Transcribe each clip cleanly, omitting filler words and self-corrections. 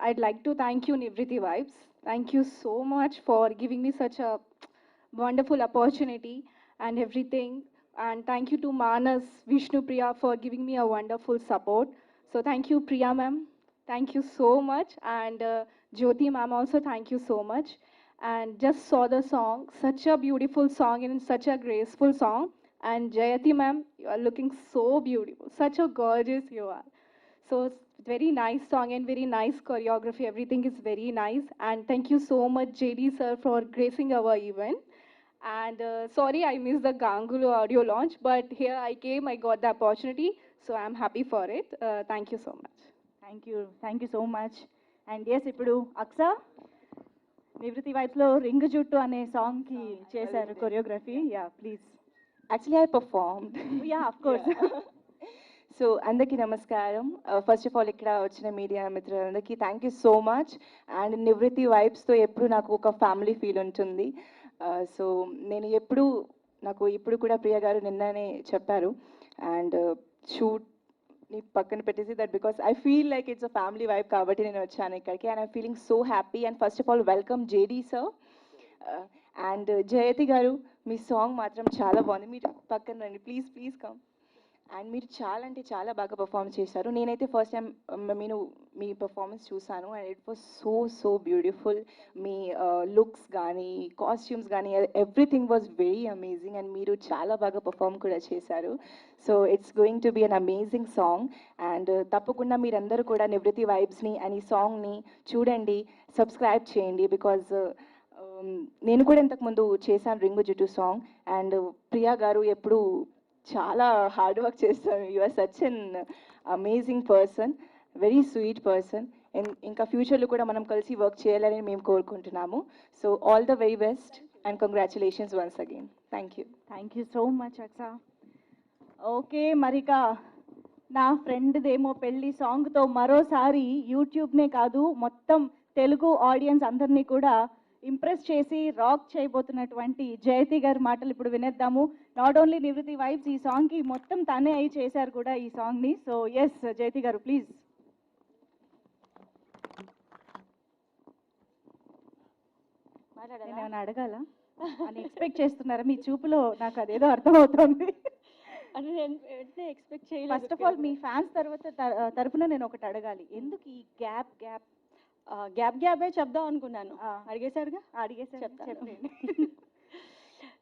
I'd like to thank you, Nivriti Vibes. Thank you so much for giving me such a wonderful opportunity and everything. And thank you to Manas, Vishnu Priya for giving me a wonderful support. So thank you, Priya ma'am. Thank you so much. And Jyoti ma'am also, thank you so much. And just saw the song, such a beautiful song and such a graceful song. And Jayati ma'am, you are looking so beautiful. Such a gorgeous you are. So very nice song and very nice choreography. Everything is very nice. And thank you so much, JD sir, for gracing our event. And sorry, I missed the Ganguly audio launch, but here I came, I got the opportunity, so I'm happy for it. Thank you so much. Thank you so much. And yes, ఇప్పుడు అక్సా నివృత్తి వైబ్స్లో ring జుట్టు అనే సాంగ్కి చేశారు choreography. Yeah please. Actually, I performed. Yeah of course. So అందరికీ నమస్కారం. First of all ఇక్కడ వచ్చిన మీడియా మిత్రులందరికీ thank you so much. And Nivrithi వైబ్స్తో ఎప్పుడు నాకు ఒక ఫ్యామిలీ ఫీల్ ఉంటుంది. సో నేను ఎప్పుడు నాకు ఇప్పుడు కూడా ప్రియ గారు నిన్ననే చెప్పారు అండ్ షూట్ని పక్కన పెట్టేసి that because I feel like it's a family vibe కాబట్టి నేను వచ్చాను ఇక్కడికి. And I feeling so happy. And first of all welcome JD sir and జయతి గారు. మీ సాంగ్ మాత్రం చాలా బాగుంది. మీరు పక్కన రండి ప్లీజ్, ప్లీజ్ కమ్. అండ్ మీరు చాలా అంటే చాలా బాగా పర్ఫామ్ చేశారు. నేనైతే ఫస్ట్ టైం నేను మీ పర్ఫార్మెన్స్ చూసాను and it was so beautiful. Me looks కానీ కాస్ట్యూమ్స్ కానీ everything was very amazing and మీరు చాలా బాగా పర్ఫామ్ కూడా చేశారు. So it's going to be an amazing song. And తప్పకుండా మీరందరూ కూడా నివృత్తి వైబ్స్ని అండ్ ఈ సాంగ్ని చూడండి, సబ్స్క్రైబ్ చేయండి. బికాజ్ నేను కూడా ఇంతకుముందు చేశాను రింగు జుట్టు సాంగ్. అండ్ ప్రియా గారు ఎప్పుడు చాలా హార్డ్ వర్క్ చేస్తారు. You are such an amazing person, very sweet person. ఇంకా ఫ్యూచర్లో కూడా మనం కలిసి వర్క్ చేయాలని మేము కోరుకుంటున్నాము. So all the very best and congratulations once again. Thank you so much Aksa. Okay, మరిక నా ఫ్రెండ్దేమో పెళ్ళి సాంగ్తో మరోసారి యూట్యూబ్నే కాదు మొత్తం తెలుగు ఆడియన్స్ అందరినీ కూడా ఇంప్రెస్ చేసి రాక్ చేయబోతున్నటువంటి జయతి గారి మాటలు ఇప్పుడు వినేద్దాము. నాట్ ఓన్లీ నివృత్తి వైబ్స్, ఈ సాంగ్కి మొత్తం తనే అయి చేశారు కూడా ఈ సాంగ్ని. సో ఎస్ జయతి గారు ప్లీజ్. నేను ఏమైనా అడగాల అని ఎక్స్పెక్ట్ చేస్తున్నారా? మీ చూపులో నాకు అదేదో అర్థమవుతుంది. అంటే నేను వెంటనే ఎక్స్పెక్ట్ చేయలేదు. First of all me fans తరఫున నేను ఒకటి అడగాలి. ఎందుకు ఈ గ్యాపే చెప్దాం అనుకున్నాను. అడిగేశారుగా, చెప్తాను.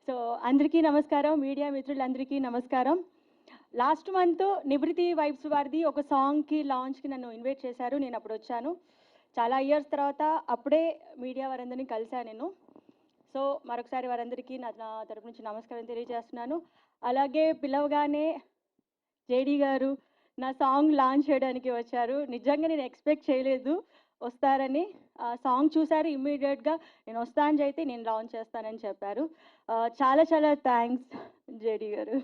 సో అందరికీ నమస్కారం, మీడియా మిత్రులందరికీ నమస్కారం. లాస్ట్ మంత్ నివృత్తి వైబ్స్ వారిది ఒక సాంగ్కి లాంచ్కి నన్ను ఇన్వైట్ చేశారు. నేను అప్పుడు వచ్చాను. చాలా ఇయర్స్ తర్వాత అప్పుడే మీడియా వారందరినీ కలిశాను నేను. సో మరొకసారి వారందరికీ నా తరపు నుంచి నమస్కారం తెలియజేస్తున్నాను. అలాగే పిలవగానే జేడీ గారు నా సాంగ్ లాంచ్ చేయడానికి వచ్చారు. నిజంగా నేను ఎక్స్పెక్ట్ చేయలేదు వస్తారని. సాంగ్ చూసారు, ఇమ్మీడియట్గా నేను వస్తానని అయితే నేను లాంచ్ చేస్తానని చెప్పారు. చాలా చాలా థ్యాంక్స్ జేడీ గారు.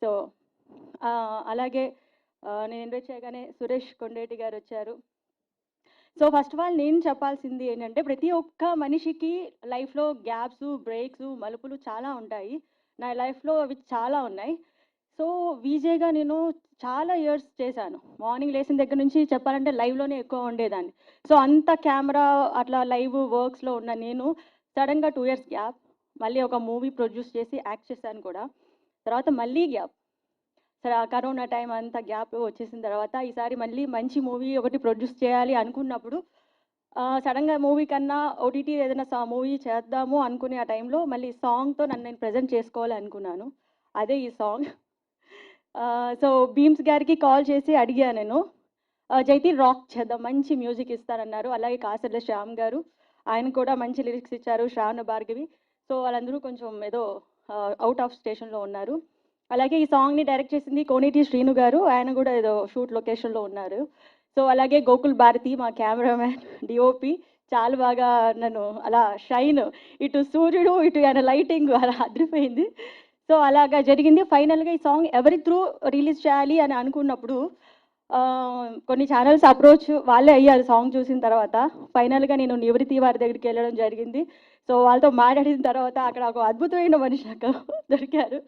సో అలాగే నేను ఇన్వైట్ చేయగానే సురేష్ కొండేటి గారు వచ్చారు. సో ఫస్ట్ ఆఫ్ ఆల్ నేను చెప్పాల్సింది ఏంటంటే ప్రతి ఒక్క మనిషికి లైఫ్లో గ్యాప్స్, బ్రేక్స్, మలుపులు చాలా ఉంటాయి. నా లైఫ్లో అవి చాలా ఉన్నాయి. సో వీజేగా నేను చాలా ఇయర్స్ చేశాను. మార్నింగ్ లేచిన దగ్గర నుంచి చెప్పాలంటే లైవ్లోనే ఎక్కువ ఉండేదాన్ని. సో అంత కెమెరా అట్లా లైవ్ వర్క్స్లో ఉన్న నేను సడన్గా 2 years గ్యాప్, మళ్ళీ ఒక మూవీ ప్రొడ్యూస్ చేసి యాక్ట్ చేశాను కూడా. తర్వాత మళ్ళీ గ్యాప్, సరే కరోనా టైం అంతా గ్యాప్ వచ్చేసిన తర్వాత ఈసారి మళ్ళీ మంచి మూవీ ఒకటి ప్రొడ్యూస్ చేయాలి అనుకున్నప్పుడు సడన్గా మూవీ కన్నా ఓటీటీ ఏదైనా మూవీ చేద్దాము అనుకునే ఆ టైంలో మళ్ళీ సాంగ్తో నన్ను నేను ప్రజెంట్ చేసుకోవాలి అనుకున్నాను. అదే ఈ సాంగ్. సో భీమ్స్ గారికి కాల్ చేసి అడిగాను నేను, జైతి రాక్ చేద్దాం, మంచి మ్యూజిక్ ఇస్తారన్నారు. అలాగే కాసర్ల శ్యామ్ గారు, ఆయన కూడా మంచి లిరిక్స్ ఇచ్చారు. శ్రావణ భార్గవి. సో వాళ్ళందరూ కొంచెం ఏదో అవుట్ ఆఫ్ స్టేషన్లో ఉన్నారు. అలాగే ఈ సాంగ్ని డైరెక్ట్ చేసింది కోనేటి శ్రీను గారు, ఆయన కూడా ఏదో షూట్ లొకేషన్లో ఉన్నారు. సో అలాగే గోకుల్ భారతి మా కెమెరామ్యాన్, డిఓపి చాలా బాగా నన్ను అలా షైన్, ఇటు సూర్యుడు ఇటు ఆయన లైటింగ్ అలా అదిరిపోయింది. సో అలాగా జరిగింది. ఫైనల్గా ఈ సాంగ్ ఎవరి త్రూ రిలీజ్ చేయాలి అని అనుకున్నప్పుడు కొన్ని ఛానల్స్ అప్రోచ్ వాళ్ళే అయ్యారు సాంగ్ చూసిన తర్వాత. ఫైనల్గా నేను నివృత్తి వారి దగ్గరికి వెళ్ళడం జరిగింది. సో వాళ్ళతో మాట్లాడిన తర్వాత అక్కడ ఒక అద్భుతమైన మనిషి నాకు దొరికారు,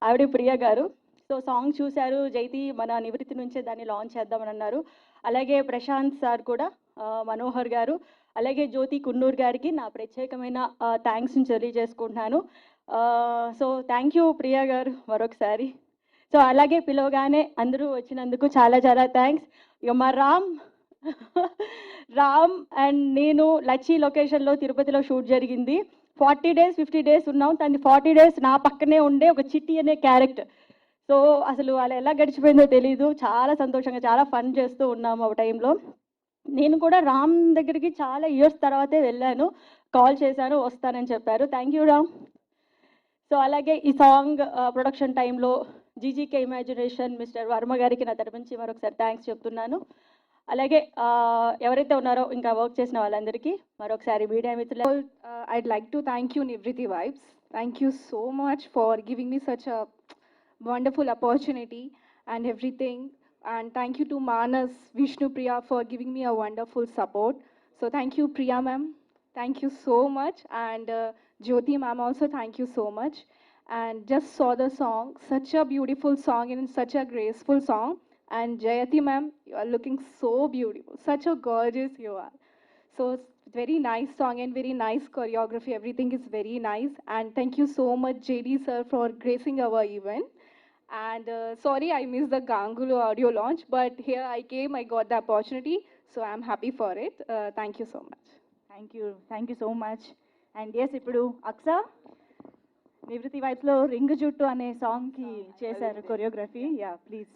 ఆవిడ ప్రియ గారు. సో సాంగ్ చూశారు, జైతి మన నివృత్తి నుంచే దాన్ని లాంచ్ చేద్దామని అన్నారు. అలాగే ప్రశాంత్ సార్ కూడా, మనోహర్ గారు, అలాగే జ్యోతి కున్నూర్ గారికి నా ప్రత్యేకమైన థ్యాంక్స్ని తెలియజేసుకుంటున్నాను. సో థ్యాంక్ యూ ప్రియా గారు మరొకసారి. సో అలాగే పిలవగానే అందరూ వచ్చినందుకు చాలా చాలా థ్యాంక్స్. ఇక మా రామ్ అండ్ నేను లచ్చి లొకేషన్లో తిరుపతిలో షూట్ జరిగింది. 40 days 50 days ఉన్నాం. తను 40 days నా పక్కనే ఉండే ఒక చిట్టి అనే క్యారెక్టర్. సో అసలు అలా ఎలా గడిచిపోయిందో తెలీదు. చాలా సంతోషంగా చాలా ఫన్ చేస్తూ ఉన్నాము ఆ టైంలో. నేను కూడా రామ్ దగ్గరికి చాలా ఇయర్స్ తర్వాతే వెళ్ళాను. కాల్ చేశాను, వస్తానని చెప్పారు. Thank you Ram. సో అలాగే ఈ సాంగ్ ప్రొడక్షన్ టైంలో జీజీకే ఇమాజినేషన్ మిస్టర్ వర్మ గారికి నా తరపు నుంచి మరొకసారి థ్యాంక్స్ చెప్తున్నాను. అలాగే ఎవరైతే ఉన్నారో ఇంకా వర్క్ చేసిన వాళ్ళందరికీ మరొకసారి మీడియా మిత్రులు. I'd like to thank you, Nivriti Vibes. Thank you so much for giving me such a wonderful opportunity and everything. And thank you to Manas, Vishnu Priya for giving me a wonderful support. So thank you, Priya ma'am. Thank you so much. And Jyoti ma'am also, thank you so much. And just saw the song, such a beautiful song and such a graceful song. And Jayati ma'am, you are looking so beautiful. Such a gorgeous you are. So it's very nice song and very nice choreography. Everything is very nice. And thank you so much, JD sir, for gracing our event. And sorry, I missed the Ganguly audio launch, but here I came, I got the opportunity, so I'm happy for it. Thank you so much. Thank you so much. And yes, ఇప్పుడు అక్సా నివృత్తి వైబ్స్లో ring జుట్టు అనే సాంగ్కి చేశారు choreography. Yeah please.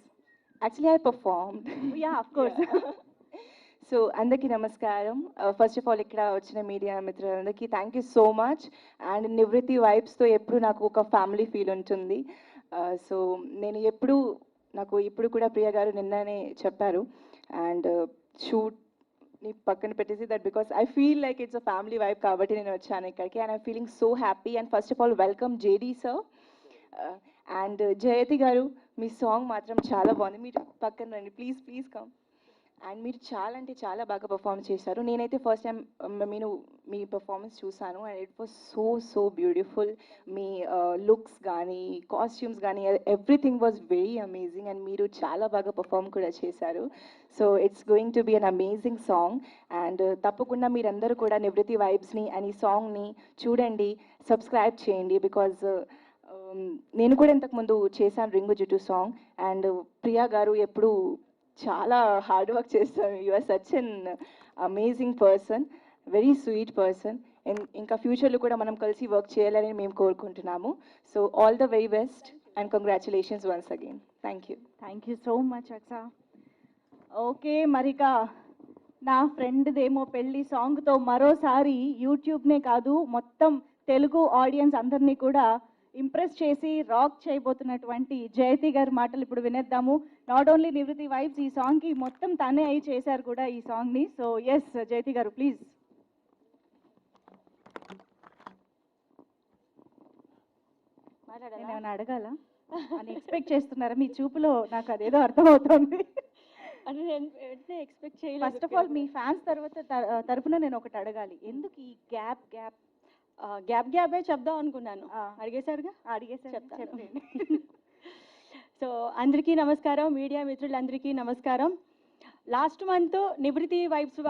Actually, I performed. Yeah of course. So అందరికీ నమస్కారం. First of all ఇక్కడ వచ్చిన మీడియా మిత్రులందరికీ thank you so much. And Nivrithi వైబ్స్తో ఎప్పుడు నాకు ఒక ఫ్యామిలీ ఫీల్ ఉంటుంది. సో నేను ఇప్పుడు కూడా ప్రియ గారు నిన్ననే చెప్పారు. అండ్ షూట్ని పక్కన పెట్టేసి that because I feel like it's a family vibe కాబట్టి నేను వచ్చాను ఇక్కడికి. And I feeling so happy. And first of all welcome JD sir. And జయతి గారు, మీ సాంగ్ మాత్రం చాలా బాగుంది. మీరు పక్కన రండి ప్లీజ్ కమ్. అండ్ మీరు చాలా అంటే చాలా బాగా పర్ఫామ్ చేశారు. నేనైతే ఫస్ట్ టైం మీ పర్ఫార్మెన్స్ చూసాను and it was so beautiful. Me looks కానీ కాస్ట్యూమ్స్ కానీ everything was very amazing. And మీరు చాలా బాగా పర్ఫామ్ కూడా చేశారు. So it's going to be an amazing song. And తప్పకుండా మీరందరూ కూడా నివృత్తి వైబ్స్ని అండ్ ఈ సాంగ్ని చూడండి, సబ్స్క్రైబ్ చేయండి. బికాజ్ నేను కూడా ఇంతకుముందు చేశాను రింగు జుట్టు సాంగ్. అండ్ ప్రియా గారు ఎప్పుడు చాలా హార్డ్ వర్క్ చేస్తారు. You are such an amazing person, very sweet person. ఇంకా ఫ్యూచర్లో కూడా మనం కలిసి వర్క్ చేయాలని మేము కోరుకుంటున్నాము. So all the very best and congratulations once again. Thank you so much Aksa. Okay మరిక, నా ఫ్రెండ్దేమో పెళ్ళి సాంగ్తో మరోసారి యూట్యూబ్నే కాదు మొత్తం తెలుగు ఆడియన్స్ అందరినీ కూడా ఇంప్రెస్ చేసి రాక్ చేయబోతున్నటువంటి జయతి గారి మాటలు ఇప్పుడు వినేద్దాము. నాట్ ఓన్లీ నివృత్తి వైబ్స్, ఈ సాంగ్కి మొత్తం తనే అయి చేశారు కూడా ఈ సాంగ్ని. సో ఎస్ జయతి గారు ప్లీజ్. నేను ఏమైనా అడగాల అని ఎక్స్పెక్ట్ చేస్తున్నారా? మీ చూపులో నాకు అదేదో అర్థమవుతుంది. అంటే నేను ఎక్స్పెక్ట్ చేయలేదు. First of all me fans తరపున నేను ఒకటి అడగాలి. ఎందుకు ఈ గ్యాపే చెప్దాం అనుకున్నాను. అడిగేశారుగా, అడిగేసారు చెప్తాను. సో అందరికీ నమస్కారం, మీడియా మిత్రులందరికీ నమస్కారం. లాస్ట్ మంత్ నివృత్తి వైబ్స్ వారి